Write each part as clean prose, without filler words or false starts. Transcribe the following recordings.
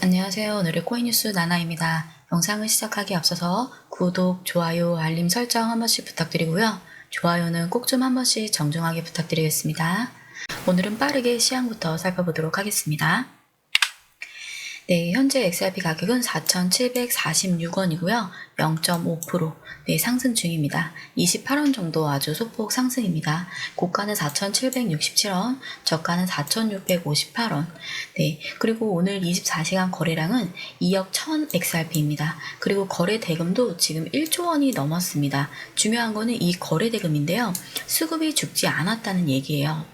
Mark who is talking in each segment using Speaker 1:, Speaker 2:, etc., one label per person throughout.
Speaker 1: 안녕하세요. 오늘의 코인뉴스 나나입니다. 영상을 시작하기에 앞서서 구독, 좋아요, 알림 설정 한 번씩 부탁드리고요. 좋아요는 꼭 좀 한 번씩 정중하게 부탁드리겠습니다. 오늘은 빠르게 시황부터 살펴보도록 하겠습니다. 네, 현재 XRP 가격은 4,746원이고요. 0.5% 상승 중입니다. 28원 정도 아주 소폭 상승입니다. 고가는 4,767원, 저가는 4,658원. 네, 그리고 오늘 24시간 거래량은 2억 1000 XRP입니다. 그리고 거래 대금도 지금 1조 원이 넘었습니다. 중요한 거는 이 거래 대금인데요. 수급이 죽지 않았다는 얘기예요.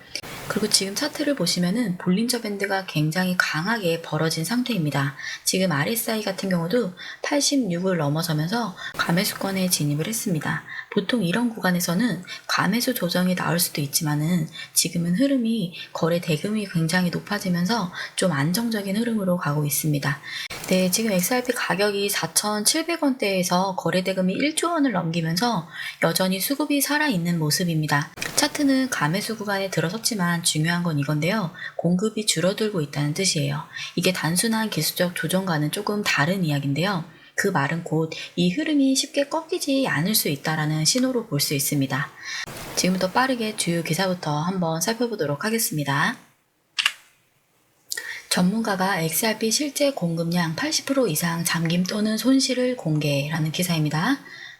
Speaker 1: 그리고 지금 차트를 보시면은 볼린저 밴드가 굉장히 강하게 벌어진 상태입니다. 지금 RSI 같은 경우도 86을 넘어서면서 감매수권에 진입을 했습니다. 보통 이런 구간에서는 감매수 조정이 나올 수도 있지만은 지금은 흐름이 거래 대금이 굉장히 높아지면서 좀 안정적인 흐름으로 가고 있습니다. 네, 지금 XRP 가격이 4,700원대에서 거래 대금이 1조 원을 넘기면서 여전히 수급이 살아있는 모습입니다. 차트는 감매수 구간에 들어섰지만 중요한 건 이건데요. 공급이 줄어들고 있다는 뜻이에요. 이게 단순한 기술적 조정과는 조금 다른 이야기인데요. 그 말은 곧 이 흐름이 쉽게 꺾이지 않을 수 있다는 신호로 볼 수 있습니다. 지금부터 빠르게 주요 기사부터 한번 살펴보도록 하겠습니다. 전문가가 XRP 실제 공급량 80% 이상 잠김 또는 손실을 공개라는 기사입니다.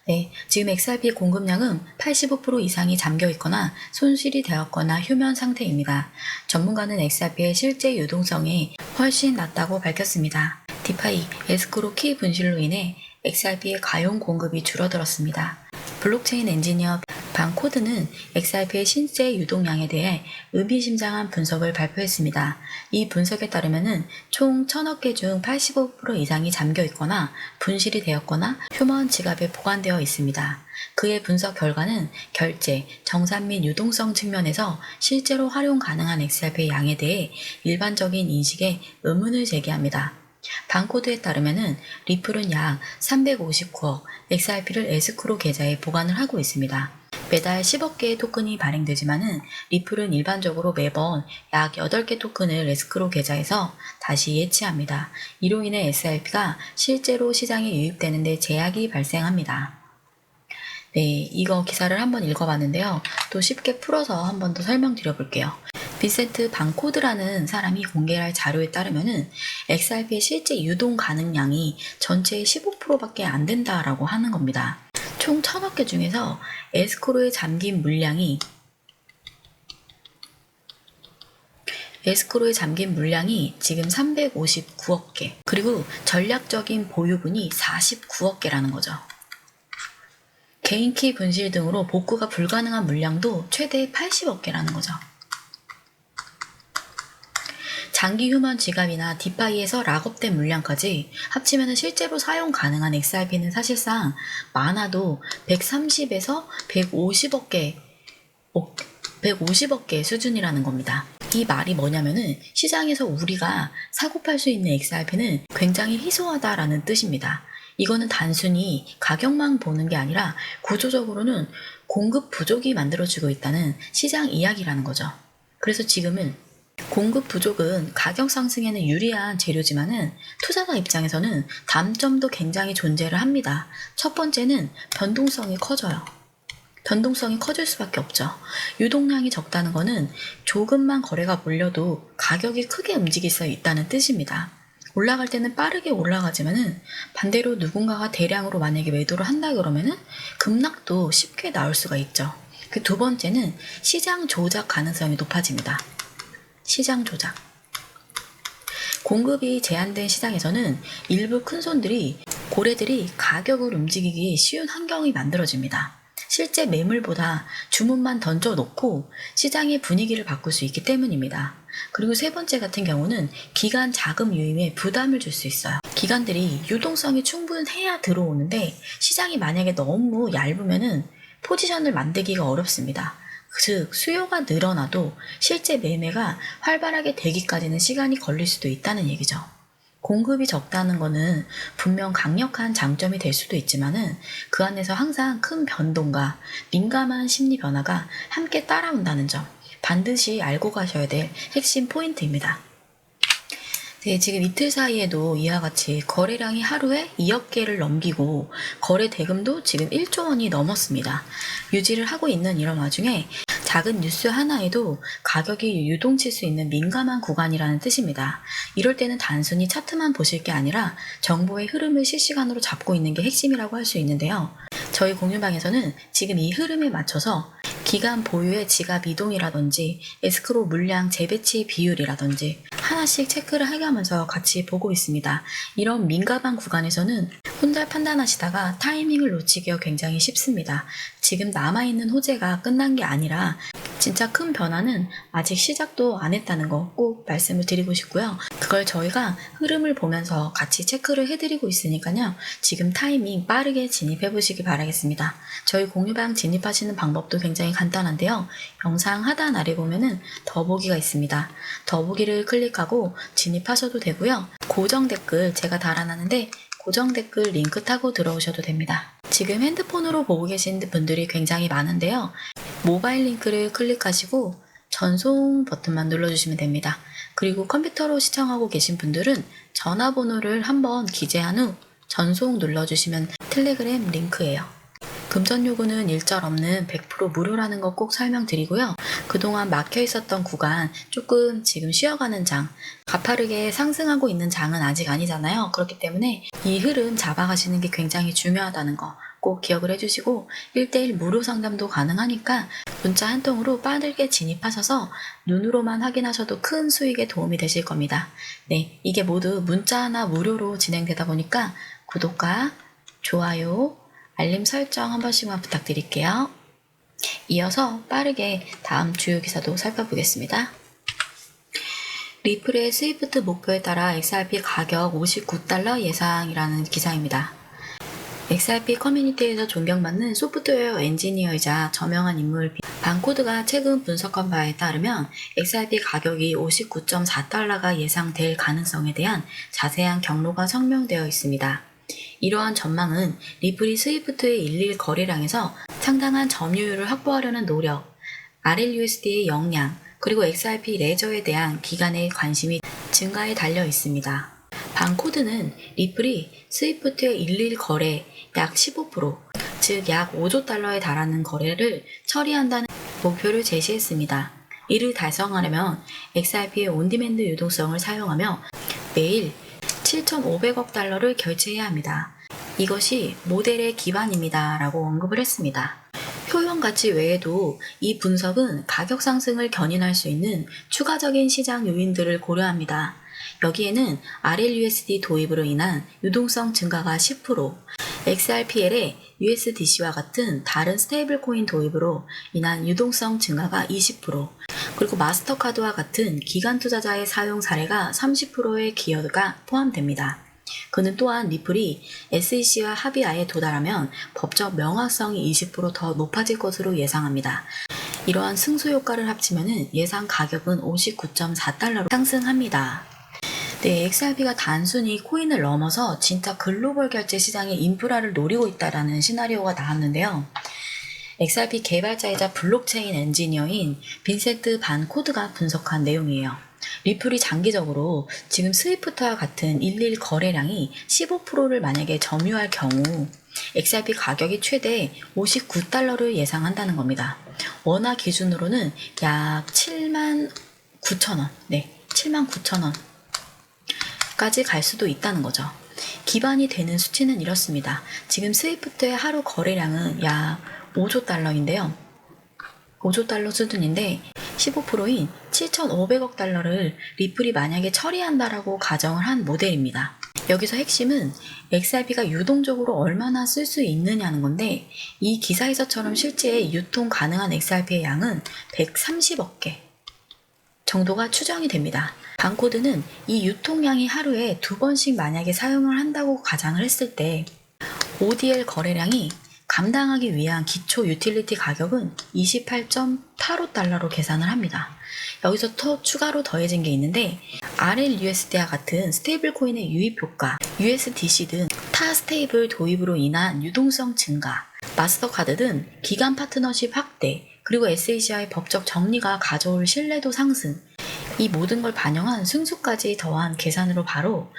Speaker 1: 네, 지금 XRP 공급량은 85% 이상이 잠겨 있거나 손실이 되었거나 휴면 상태입니다. 전문가는 XRP의 실제 유동성이 훨씬 낮다고 밝혔습니다. 디파이, 에스크로 키 분실로 인해 XRP의 가용 공급이 줄어들었습니다. 블록체인 엔지니어 반코드는 XRP의 실제 유동량에 대해 의미심장한 분석을 발표했습니다. 이 분석에 따르면 총 1000억 개 중 85% 이상이 잠겨 있거나 분실이 되었거나 휴먼 지갑에 보관되어 있습니다. 그의 분석 결과는 결제, 정산 및 유동성 측면에서 실제로 활용 가능한 XRP의 양에 대해 일반적인 인식에 의문을 제기합니다. 반코드에 따르면 리플은 약 359억 XRP를 에스크로 계좌에 보관을 하고 있습니다. 매달 10억 개의 토큰이 발행되지만은 리플은 일반적으로 매번 약 8개 토큰을 에스크로 계좌에서 다시 예치합니다. 이로 인해 XRP가 실제로 시장에 유입되는 데 제약이 발생합니다. 네, 이거 기사를 한번 읽어봤는데요. 또 쉽게 풀어서 한번 더 설명드려 볼게요. 빈센트 반코드라는 사람이 공개할 자료에 따르면은 XRP의 실제 유동 가능량이 전체의 15%밖에 안 된다라고 하는 겁니다. 총 1000억 개 중에서 에스크로에 잠긴 물량이 지금 359억 개, 그리고 전략적인 보유분이 49억 개라는 거죠. 개인키 분실 등으로 복구가 불가능한 물량도 최대 80억 개라는 거죠. 장기 휴먼 지갑이나 디파이에서 락업된 물량까지 합치면 실제로 사용 가능한 XRP는 사실상 많아도 130에서 150억 개 수준이라는 겁니다. 이 말이 뭐냐면은 시장에서 우리가 사고 팔 수 있는 XRP는 굉장히 희소하다라는 뜻입니다. 이거는 단순히 가격만 보는 게 아니라 구조적으로는 공급 부족이 만들어지고 있다는 시장 이야기라는 거죠. 그래서 지금은 공급 부족은 가격 상승에는 유리한 재료지만은 투자자 입장에서는 단점도 굉장히 존재를 합니다. 첫 번째는 변동성이 커져요. 변동성이 커질 수밖에 없죠. 유동량이 적다는 거는 조금만 거래가 몰려도 가격이 크게 움직일 수 있다는 뜻입니다. 올라갈 때는 빠르게 올라가지만은 반대로 누군가가 대량으로 만약에 매도를 한다 그러면은 급락도 쉽게 나올 수가 있죠. 그 두 번째는 시장 조작 가능성이 높아집니다. 시장 조작. 공급이 제한된 시장에서는 일부 큰손들이 고래들이 가격을 움직이기 쉬운 환경이 만들어집니다. 실제 매물보다 주문만 던져놓고 시장의 분위기를 바꿀 수 있기 때문입니다. 그리고 세 번째 같은 경우는 기관 자금 유임에 부담을 줄 수 있어요. 기관들이 유동성이 충분해야 들어오는데 시장이 만약에 너무 얇으면은 포지션을 만들기가 어렵습니다. 즉 수요가 늘어나도 실제 매매가 활발하게 되기까지는 시간이 걸릴 수도 있다는 얘기죠. 공급이 적다는 거는 분명 강력한 장점이 될 수도 있지만은 그 안에서 항상 큰 변동과 민감한 심리 변화가 함께 따라온다는 점 반드시 알고 가셔야 될 핵심 포인트입니다. 네, 지금 이틀 사이에도 이와 같이 거래량이 하루에 2억 개를 넘기고 거래 대금도 지금 1조 원이 넘었습니다. 유지를 하고 있는 이런 와중에 작은 뉴스 하나에도 가격이 유동칠 수 있는 민감한 구간이라는 뜻입니다. 이럴 때는 단순히 차트만 보실 게 아니라 정보의 흐름을 실시간으로 잡고 있는 게 핵심이라고 할 수 있는데요. 저희 공유방에서는 지금 이 흐름에 맞춰서 기간 보유의 지갑 이동이라든지 에스크로 물량 재배치 비율이라든지 하나씩 체크를 해가면서 같이 보고 있습니다. 이런 민감한 구간에서는 혼자 판단하시다가 타이밍을 놓치기가 굉장히 쉽습니다. 지금 남아있는 호재가 끝난 게 아니라 진짜 큰 변화는 아직 시작도 안 했다는 거 꼭 말씀을 드리고 싶고요. 그걸 저희가 흐름을 보면서 같이 체크를 해드리고 있으니까요. 지금 타이밍 빠르게 진입해 보시기 바라겠습니다. 저희 공유방 진입하시는 방법도 굉장히 간단한데요. 영상 하단 아래 보면은 더보기가 있습니다. 더보기를 클릭하고 진입하셔도 되고요. 고정 댓글 제가 달아놨는데 고정 댓글 링크 타고 들어오셔도 됩니다. 지금 핸드폰으로 보고 계신 분들이 굉장히 많은데요. 모바일 링크를 클릭하시고 전송 버튼만 눌러주시면 됩니다. 그리고 컴퓨터로 시청하고 계신 분들은 전화번호를 한번 기재한 후 전송 눌러주시면 텔레그램 링크예요. 금전 요구는 일절 없는 100% 무료라는 거 꼭 설명드리고요. 그동안 막혀 있었던 구간 조금 지금 쉬어가는 장, 가파르게 상승하고 있는 장은 아직 아니잖아요. 그렇기 때문에 이 흐름 잡아가시는 게 굉장히 중요하다는 거 꼭 기억을 해주시고 1:1 무료 상담도 가능하니까 문자 한 통으로 빠르게 진입하셔서 눈으로만 확인하셔도 큰 수익에 도움이 되실 겁니다. 네, 이게 모두 문자 하나 무료로 진행되다 보니까 구독과 좋아요, 알림 설정 한 번씩만 부탁드릴게요. 이어서 빠르게 다음 주요 기사도 살펴보겠습니다. 리플의 스위프트 목표에 따라 XRP 가격 59달러 예상이라는 기사입니다. XRP 커뮤니티에서 존경받는 소프트웨어 엔지니어이자 저명한 인물 반코드가 최근 분석한 바에 따르면 XRP 가격이 59.4달러가 예상될 가능성에 대한 자세한 경로가 설명되어 있습니다. 이러한 전망은 리플이 스위프트의 일일 거래량에서 상당한 점유율을 확보하려는 노력, RLUSD의 역량, 그리고 XRP 레저에 대한 기관의 관심이 증가에 달려 있습니다. 반코드는 리플이 스위프트의 일일 거래 약 15%, 즉 약 5조 달러에 달하는 거래를 처리한다는 목표를 제시했습니다. 이를 달성하려면 XRP의 온디맨드 유동성을 사용하며 매일 7,500억 달러를 결제해야 합니다. 이것이 모델의 기반입니다. 라고 언급을 했습니다. 효용 가치 외에도 이 분석은 가격 상승을 견인할 수 있는 추가적인 시장 요인들을 고려합니다. 여기에는 RLUSD 도입으로 인한 유동성 증가가 10%, XRPL의 USDC와 같은 다른 스테이블 코인 도입으로 인한 유동성 증가가 20%, 그리고 마스터카드와 같은 기관 투자자의 사용 사례가 30%의 기여가 포함됩니다. 그는 또한 리플이 SEC와 합의하에 도달하면 법적 명확성이 20%더 높아질 것으로 예상합니다. 이러한 승수 효과를 합치면 예상 가격은 59.4달러로 상승합니다. 네, XRP가 단순히 코인을 넘어서 진짜 글로벌 결제 시장의 인프라를 노리고 있다라는 시나리오가 나왔는데요. XRP 개발자이자 블록체인 엔지니어인 빈센트 반 코드가 분석한 내용이에요. 리플이 장기적으로 지금 스위프트와 같은 일일 거래량이 15%를 만약에 점유할 경우 XRP 가격이 최대 59달러를 예상한다는 겁니다. 원화 기준으로는 약 79,000원, 네, 79,000원 까지 갈 수도 있다는 거죠. 기반이 되는 수치는 이렇습니다. 지금 스위프트의 하루 거래량은 약 5조 달러인데요. 5조 달러 수준인데 15%인 7,500억 달러를 리플이 만약에 처리한다라고 가정을 한 모델입니다. 여기서 핵심은 XRP가 유동적으로 얼마나 쓸 수 있느냐는 건데 이 기사에서처럼 실제 유통 가능한 XRP의 양은 130억 개 정도가 추정이 됩니다. 반코드는 이 유통량이 하루에 2번씩 만약에 사용을 한다고 가정을 했을 때 ODL 거래량이 감당하기 위한 기초 유틸리티 가격은 28.85달러로 계산을 합니다. 여기서 더 추가로 더해진 게 있는데 RLUSD와 같은 스테이블 코인의 유입 효과, USDC 등 타 스테이블 도입으로 인한 유동성 증가, 마스터카드 등 기간 파트너십 확대, 그리고 SEC와의 법적 정리가 가져올 신뢰도 상승, 이 모든 걸 반영한 승수까지 더한 계산으로 바로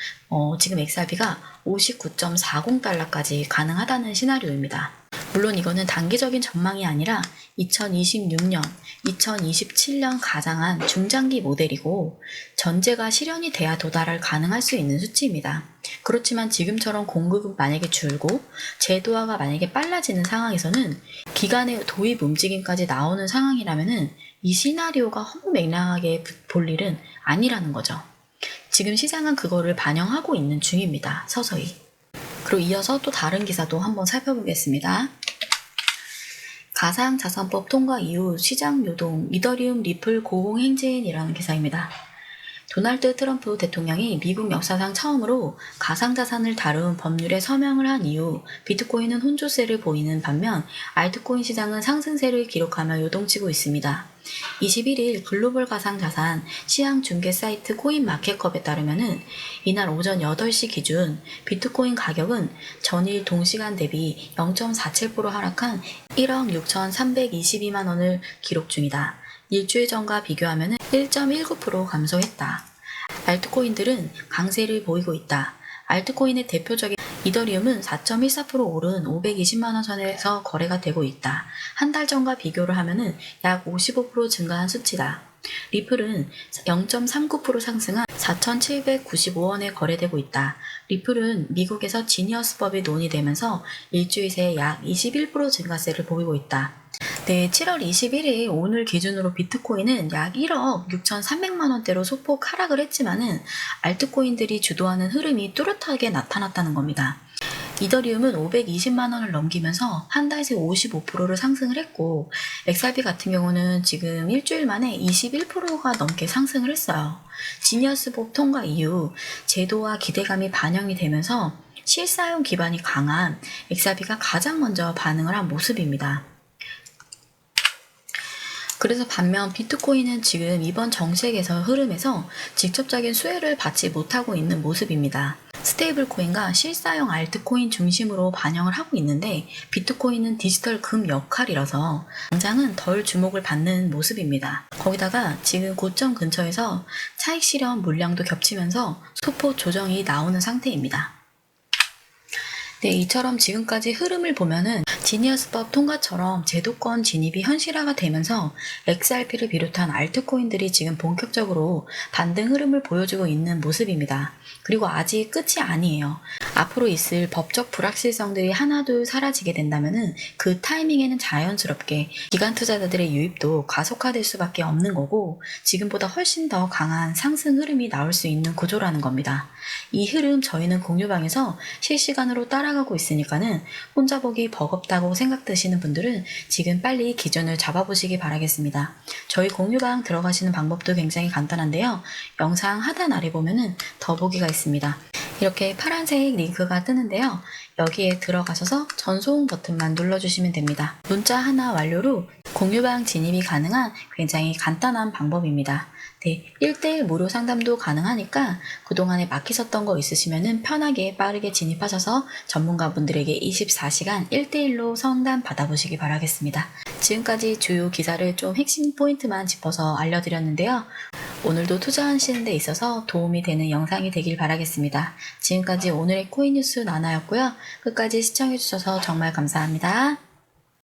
Speaker 1: 지금 XRP가 59.40달러까지 가능하다는 시나리오입니다. 물론 이거는 단기적인 전망이 아니라 2026년, 2027년 가장한 중장기 모델이고 전제가 실현이 돼야 도달할 가능할 수 있는 수치입니다. 그렇지만 지금처럼 공급은 만약에 줄고 제도화가 만약에 빨라지는 상황에서는 기간의 도입 움직임까지 나오는 상황이라면은 이 시나리오가 허무맹랑하게 볼 일은 아니라는 거죠. 지금 시장은 그거를 반영하고 있는 중입니다. 서서히. 그리고 이어서 또 다른 기사도 한번 살펴보겠습니다. 가상자산법 통과 이후 시장 요동, 이더리움 리플 고공행진이라는 기사입니다. 도널드 트럼프 대통령이 미국 역사상 처음으로 가상자산을 다룬 법률에 서명을 한 이후 비트코인은 혼조세를 보이는 반면 알트코인 시장은 상승세를 기록하며 요동치고 있습니다. 21일 글로벌 가상자산 시황 중개 사이트 코인마켓컵에 따르면 이날 오전 8시 기준 비트코인 가격은 전일 동시간 대비 0.47% 하락한 1억 6,322만 원을 기록 중이다. 일주일 전과 비교하면 1.19% 감소했다. 알트코인들은 강세를 보이고 있다. 알트코인의 대표적인 이더리움은 4.14% 오른 520만원 선에서 거래가 되고 있다. 한 달 전과 비교를 하면 약 55% 증가한 수치다. 리플은 0.39% 상승한 4,795원에 거래되고 있다. 리플은 미국에서 지니어스법이 논의되면서 일주일 새 약 21% 증가세를 보이고 있다. 네, 7월 21일 오늘 기준으로 비트코인은 약 1억 6,300만 원대로 소폭 하락을 했지만은 알트코인들이 주도하는 흐름이 뚜렷하게 나타났다는 겁니다. 이더리움은 520만 원을 넘기면서 한 달 새 55%를 상승을 했고 XRP 같은 경우는 지금 일주일 만에 21%가 넘게 상승을 했어요. 지니어스법 통과 이후 제도와 기대감이 반영이 되면서 실사용 기반이 강한 XRP가 가장 먼저 반응을 한 모습입니다. 그래서 반면 비트코인은 지금 이번 정책에서 흐름에서 직접적인 수혜를 받지 못하고 있는 모습입니다. 스테이블 코인과 실사용 알트코인 중심으로 반영을 하고 있는데 비트코인은 디지털 금 역할이라서 당장은 덜 주목을 받는 모습입니다. 거기다가 지금 고점 근처에서 차익 실현 물량도 겹치면서 소폭 조정이 나오는 상태입니다. 네, 이처럼 지금까지 흐름을 보면은 지니어스법 통과처럼 제도권 진입이 현실화가 되면서 XRP를 비롯한 알트코인들이 지금 본격적으로 반등 흐름을 보여주고 있는 모습입니다. 그리고 아직 끝이 아니에요. 앞으로 있을 법적 불확실성들이 하나둘 사라지게 된다면은 그 타이밍에는 자연스럽게 기관 투자자들의 유입도 가속화될 수밖에 없는 거고 지금보다 훨씬 더 강한 상승 흐름이 나올 수 있는 구조라는 겁니다. 이 흐름 저희는 공유방에서 실시간으로 따라가고 있으니까는 혼자 보기 버겁다고 생각되시는 분들은 지금 빨리 기준을 잡아보시기 바라겠습니다. 저희 공유방 들어가시는 방법도 굉장히 간단한데요. 영상 하단 아래 보면은 더보기가 있습니다. 이렇게 파란색 링크가 뜨는데요. 여기에 들어가셔서 전송 버튼만 눌러주시면 됩니다. 문자 하나 완료로 공유방 진입이 가능한 굉장히 간단한 방법입니다. 네, 1대1 무료 상담도 가능하니까 그동안에 막히셨던 거 있으시면 편하게 빠르게 진입하셔서 전문가분들에게 24시간 1대1로 상담 받아보시기 바라겠습니다. 지금까지 주요 기사를 좀 핵심 포인트만 짚어서 알려드렸는데요. 오늘도 투자하시는 데 있어서 도움이 되는 영상이 되길 바라겠습니다. 지금까지 오늘의 코인 뉴스 나나였고요. 끝까지 시청해주셔서 정말 감사합니다.